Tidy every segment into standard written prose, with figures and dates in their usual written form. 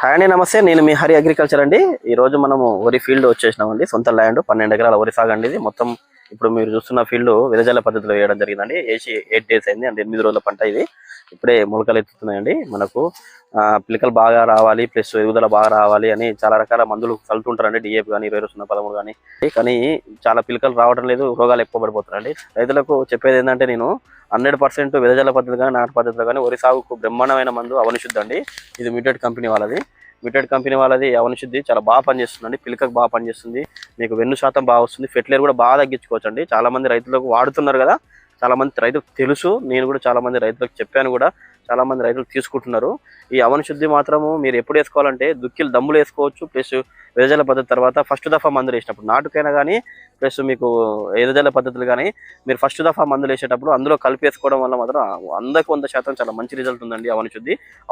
Hi అండి, నమస్తే. నేను మీ హరి అగ్రికల్చర్ అండి. ఈ రోజు మనము వరి ఫీల్డ్ వచ్చేసినామండి. సొంత ల్యాండ్ 12 ఎకరాల వరి సాగు అండి. ఇది మొత్తం ఇప్పుడు మీరు చూస్తున్న ఫీల్డ్ వెదజల్ల పద్ధతిలో వేయడం జరిగిందండి. వేసి 8 days అయింది, అంటే 8 రోజుల పంట ఇది. ఇప్పుడే మొలకలు ఎత్తుతున్నాయండి. మనకు పిలకలు బాగా రావాలి, ప్లస్ ఎదుగుదల బాగా రావాలి అని చాలా రకాల మందులు చల్లుతుంటారండి. డిఏపి కానీ 20-13 కానీ. కానీ చాలా పిలకలు రావడం లేదు, రోగాలు ఎక్కువ పడిపోతున్నాయండి. రైతులకు చెప్పేది ఏంటంటే, నేను 100% వెదజల్ల పద్ధతి కానీ నాటు పద్ధతిలో కానీ వరి సాగుకు బ్రహ్మాండమైన మందు అవనిశుద్ధి అండి. ఇది మ్యూటెడ్ కంపెనీ వాళ్ళది. అవనిశుద్ధి చాలా బాగా పనిచేస్తుందండి. పిలకకు బాగా పనిచేస్తుంది, మీకు వెన్ను శాతం బాగా వస్తుంది, ఫెర్టిలైజర్ కూడా బాగా తగ్గించుకోవచ్చు అండి. చాలా మంది రైతులకు వాడుతున్నారు కదా, చాలా మంది రైతులకు తెలుసు. నేను కూడా చాలా మంది రైతులకు చెప్పాను కూడా, చాలా మంది రైతులు తీసుకుంటున్నారు. ఈ అవనిశుద్ధి మాత్రము మీరు ఎప్పుడు వేసుకోవాలంటే, దుక్కిలు దమ్ములు వేసుకోవచ్చు, ప్లస్ వెదజల్ల పద్ధతి తర్వాత ఫస్ట్ దఫా మందులు వేసినప్పుడు, నాటుకైనా కానీ ప్లస్ మీకు వెదజల్ల పద్ధతులు కానీ మీరు ఫస్ట్ దఫా మందులు వేసేటప్పుడు అందులో కలిపి వేసుకోవడం వల్ల మాత్రం 100% చాలా మంచి రిజల్ట్ ఉందండి.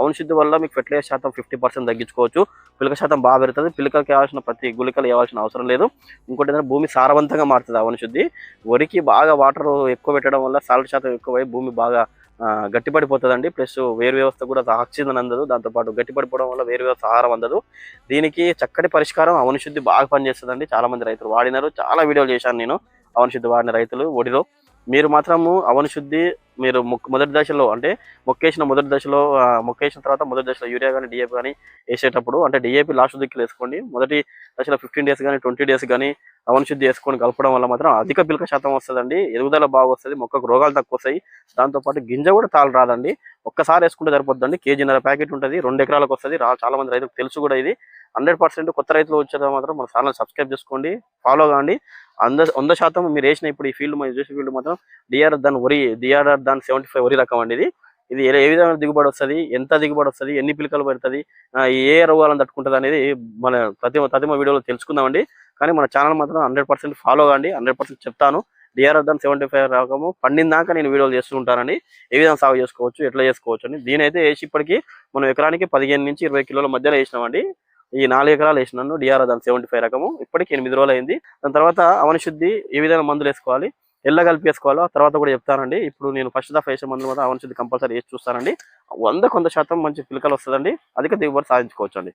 అవనిశుద్ధి వల్ల మీకు ఫెర్టిలైజర్ శాతం 50% తగ్గించుకోవచ్చు, పిలక శాతం బాగా పెరుగుతుంది, పిలకకి కావాల్సిన ప్రతి గుళికలు ఇవ్వాల్సిన అవసరం లేదు. ఇంకోటి ఏంటంటే, భూమి సారవంతంగా మారుతుంది అవనిశుద్ధి. వరికి బాగా వాటర్ ఎక్కువ పెట్టడం వల్ల సాల్ట్ శాతం ఎక్కువై భూమి బాగా గట్టిపడిపోతుందండి. ప్లస్ వేరు వ్యవస్థ కూడా ఆక్సిజన్ అందదు, దాంతోపాటు గట్టిపడిపోవడం వల్ల వేరు వ్యవస్థ ఆహారం అందదు. దీనికి చక్కటి పరిష్కారం అవనిశుద్ధి బాగా పనిచేస్తుందండి. చాలా మంది రైతులు వాడినారు, చాలా వీడియోలు చేశాను నేను అవనిశుద్ధి వాడిన రైతులు ఒడిలో. మీరు మాత్రము అవనిశుద్ధి మీరు మొదటి దశలో, అంటే మొక్కేసిన తర్వాత మొదటి దశలో యూరియా కానీ డిఏపి కానీ వేసేటప్పుడు, అంటే డిఏపి లాస్ట్ దిక్కులు వేసుకోండి. మొదటి దశలో 15 days కానీ 20 days కానీ అవనిశుద్ధి వేసుకొని కలపడం వల్ల మాత్రం అధిక పిలక శాతం వస్తుందండి, ఎదుగుదల బాగా వస్తుంది, మొక్కకు రోగాలు తక్కువ వస్తాయి, దాంతోపాటు గింజ కూడా తాళ రాదండి. ఒక్కసారి వేసుకుంటే సరిపోద్దండి. 1.5 kg ప్యాకెట్ ఉంటుంది, 2 ఎకరాలకు వస్తుంది. చాలా మంది రైతులకు తెలుసు కూడా ఇది. 100% కొత్త రైతులు వచ్చేదా మాత్రం మన ఛానల్ సబ్స్క్రైబ్ చేసుకోండి, ఫాలో కాండి. 100% మీరు వేసిన ఇప్పుడు ఈ ఫీల్డ్ చేసే ఫీల్డ్ మాత్రం డిఆర్ఆర్ దాన్ 75 వరి రకం అండి. ఇది ఏ విధంగా దిగుబడి వస్తుంది, ఎంత దిగుబడి వస్తుంది, ఎన్ని పిలకలు పడుతుంది, ఏ రోగాలను తట్టుకుంటుంది అనేది మన ప్రతిమ వీడియోలో తెలుసుకుందామండి. కానీ మన ఛానల్ మాత్రం 100% ఫాలో కాండి, 100% చెప్తాను. డిఆర్ఆర్ దాన్ 75 రకము పండిందాక నేను వీడియోలు చేస్తూ ఉంటానండి. ఏ విధంగా సాగు చేసుకోవచ్చు, ఎట్లా చేసుకోవచ్చు అని. దీనైతే వేసి ఇప్పటికీ మనం ఎకరానికి 15 నుంచి 20 కిలోల మధ్యలో వేసినామండి. ఈ 4 ఎకరాలు వేసినాను డిఆర్ఆర్ దాన్ 75 రకము. ఇప్పటికి 8 రోజులు అయింది. దాని తర్వాత అవనిశుద్ధి ఏ విధంగా మందులు వేసుకోవాలి, ఎల్ల కలిపి వేసుకోవాలో ఆ తర్వాత కూడా చెప్తానండి. ఇప్పుడు నేను ఫస్ట్ దఫా వేసే మందులు మాత్రం అవనిశుద్ధి కంపల్సరీ వేసి చూస్తానండి. 100% మంచి పిలకలు వస్తుందండి, అధిక దిగుబడి సాధించుకోవచ్చు అండి.